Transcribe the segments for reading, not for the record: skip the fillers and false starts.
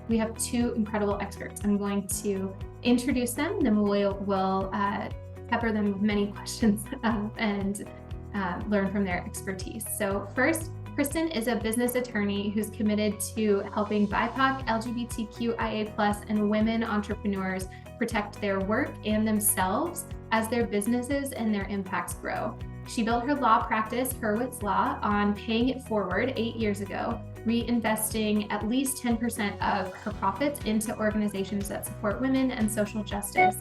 we have two incredible experts. I'm going to introduce them, then we'll pepper them with many questions and learn from their expertise. So first, Kristen is a business attorney who's committed to helping BIPOC, LGBTQIA+, and women entrepreneurs protect their work and themselves as their businesses and their impacts grow. She built her law practice, Herwitz Law, on paying it forward 8 years ago, reinvesting at least 10% of her profits into organizations that support women and social justice.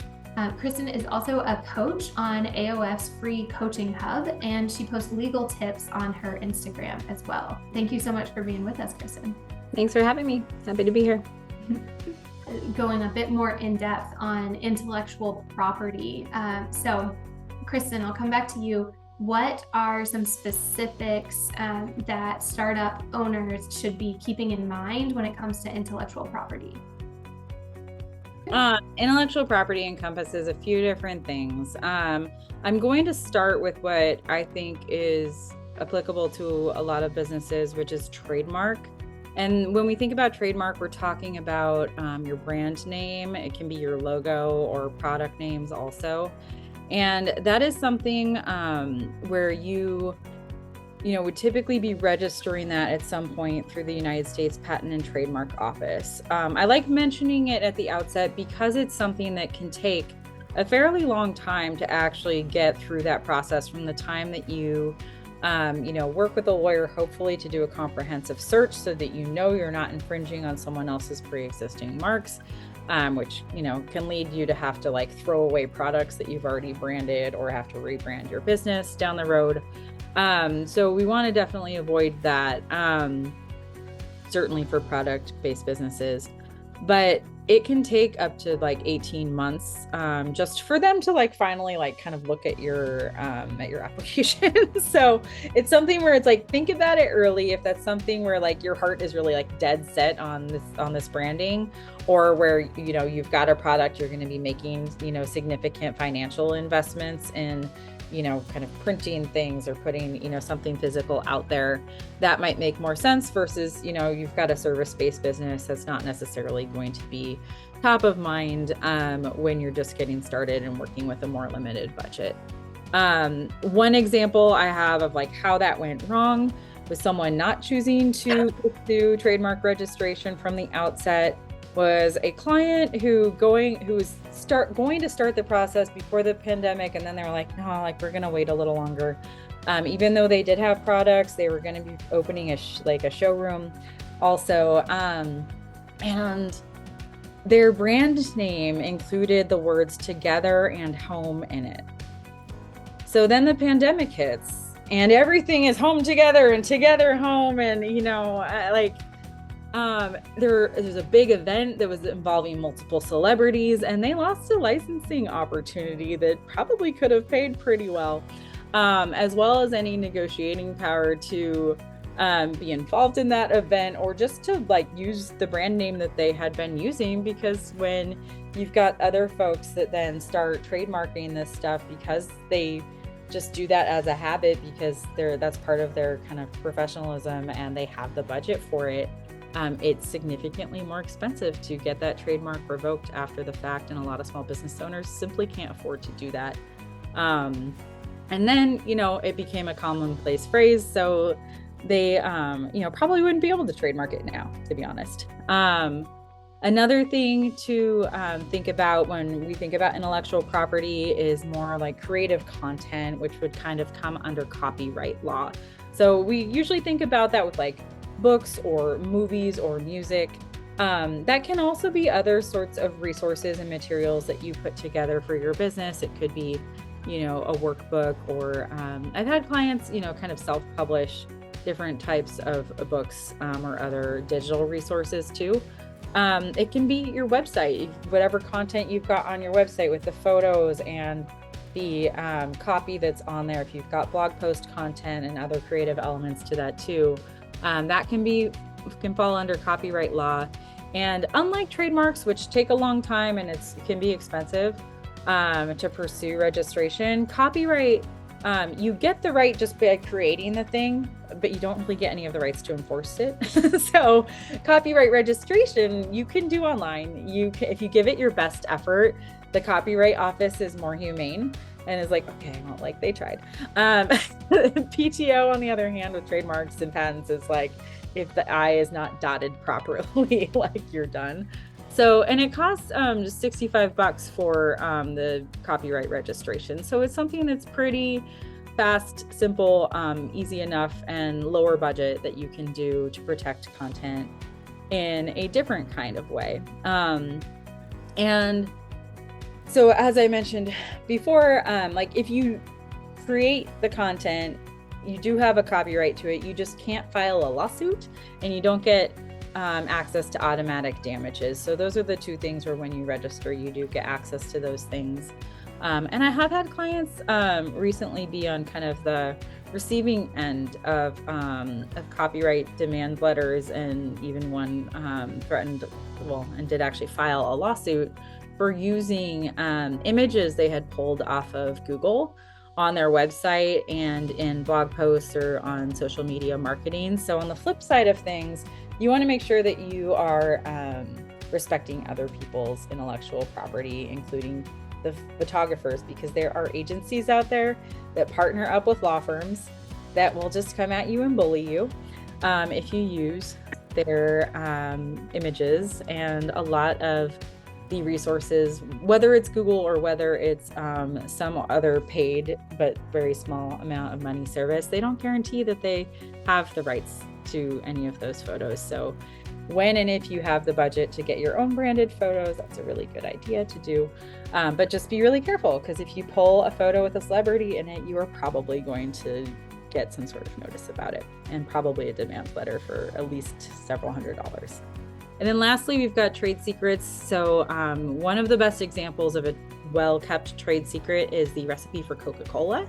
Kristen is also a coach on AOF's free coaching hub, and she posts legal tips on her Instagram as well. Thank you so much for being with us, Kristen. Thanks for having me. Happy to be here. Going a bit more in depth on intellectual property. So, Kristen, I'll come back to you. What are some specifics that startup owners should be keeping in mind when it comes to intellectual property? Intellectual property encompasses a few different things. I'm going to start with what I think is applicable to a lot of businesses, which is trademark. And when we think about trademark, we're talking about your brand name. It can be your logo or product names also. And that is something where you would typically be registering that at some point through the United States Patent and Trademark Office. I like mentioning it at the outset because it's something that can take a fairly long time to actually get through that process from the time that you work with a lawyer, hopefully to do a comprehensive search so that you're not infringing on someone else's pre-existing marks, which, can lead you to have to throw away products that you've already branded or have to rebrand your business down the road. So we want to definitely avoid that, certainly for product-based businesses, but it can take up to 18 months, just for them to finally kind of look at your application. So it's something where it's think about it early. If that's something where your heart is really dead set on this branding, or where, you've got a product, you're going to be making, significant financial investments in, kind of printing things or putting, something physical out there, that might make more sense versus, you've got a service-based business that's not necessarily going to be top of mind when you're just getting started and working with a more limited budget. One example I have of how that went wrong with someone not choosing to pursue trademark registration from the outset was a client who was going to start the process before the pandemic, and then they were no, we're going to wait a little longer. Even though they did have products, they were going to be opening a showroom also, and their brand name included the words together and home in it. So then the pandemic hits and everything is home together and together home, and there's a big event that was involving multiple celebrities, and they lost a licensing opportunity that probably could have paid pretty well, as well as any negotiating power to be involved in that event, or just to use the brand name that they had been using. Because when you've got other folks that then start trademarking this stuff because they just do that as a habit, because that's part of their kind of professionalism and they have the budget for it, it's significantly more expensive to get that trademark revoked after the fact, and a lot of small business owners simply can't afford to do that. And then, it became a commonplace phrase, so they, probably wouldn't be able to trademark it now, to be honest. Another thing to think about when we think about intellectual property is more creative content, which would kind of come under copyright law. So we usually think about that with books or movies or music. That can also be other sorts of resources and materials that you put together for your business. It could be, a workbook, or I've had clients, kind of self-publish different types of books or other digital resources too. It can be your website, whatever content you've got on your website with the photos and the copy that's on there. If you've got blog post content and other creative elements to that too, that can fall under copyright law. And unlike trademarks, which take a long time and it can be expensive to pursue registration, copyright You get the right just by creating the thing, but you don't really get any of the rights to enforce it. So copyright registration, you can do online. If you give it your best effort, the Copyright Office is more humane and is like, okay, well, like they tried. PTO, on the other hand, with trademarks and patents is like, if the I is not dotted properly, like you're done. So, and it costs just $65 for the copyright registration. So it's something that's pretty fast, simple, easy enough, and lower budget that you can do to protect content in a different kind of way. And so, as I mentioned before, like if you create the content, you do have a copyright to it. You just can't file a lawsuit, and you don't get access to automatic damages. So those are the two things where when you register, you do get access to those things. And I have had clients recently be on kind of the receiving end of copyright demand letters, and even one threatened, and did actually file a lawsuit for using images they had pulled off of Google on their website and in blog posts or on social media marketing. So on the flip side of things, you want to make sure that you are respecting other people's intellectual property, including the photographers, because there are agencies out there that partner up with law firms that will just come at you and bully you if you use their images. And a lot of the resources, whether it's Google or whether it's some other paid but very small amount of money service, they don't guarantee that they have the rights to any of those photos. So when and if you have the budget to get your own branded photos, that's a really good idea to do. But just be really careful, because if you pull a photo with a celebrity in it, you are probably going to get some sort of notice about it, and probably a demand letter for at least several $100s. And then lastly, we've got trade secrets. So one of the best examples of a well-kept trade secret is the recipe for Coca-Cola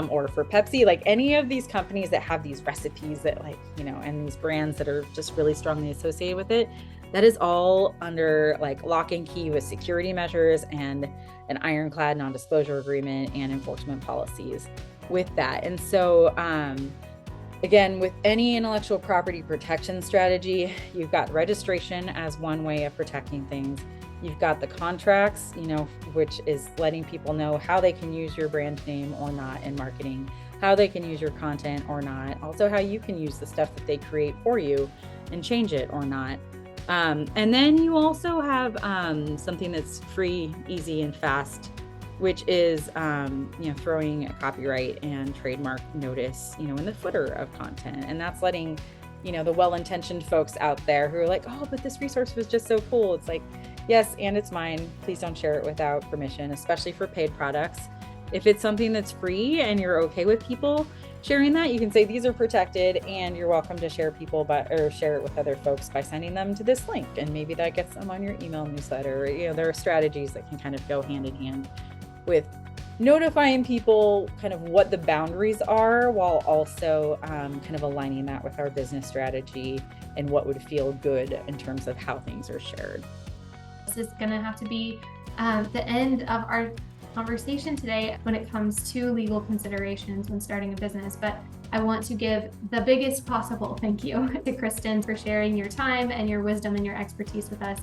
or for Pepsi. Like any of these companies that have these recipes that and these brands that are just really strongly associated with it, that is all under like lock and key with security measures and an ironclad non-disclosure agreement and enforcement policies with that. And so again, with any intellectual property protection strategy, you've got registration as one way of protecting things. You've got the contracts, which is letting people know how they can use your brand name or not in marketing, how they can use your content or not, also how you can use the stuff that they create for you and change it or not. And then you also have something that's free, easy, and fast, which is throwing a copyright and trademark notice in the footer of content. And that's letting the well-intentioned folks out there who are like, oh, but this resource was just so cool. It's like, yes, and it's mine. Please don't share it without permission, especially for paid products. If it's something that's free and you're okay with people sharing that, you can say these are protected and you're welcome to share share it with other folks by sending them to this link, and maybe that gets them on your email newsletter. There are strategies that can kind of go hand in hand with notifying people kind of what the boundaries are, while also kind of aligning that with our business strategy and what would feel good in terms of how things are shared. This is going to have to be the end of our conversation today when it comes to legal considerations when starting a business. But I want to give the biggest possible thank you to Kristen for sharing your time and your wisdom and your expertise with us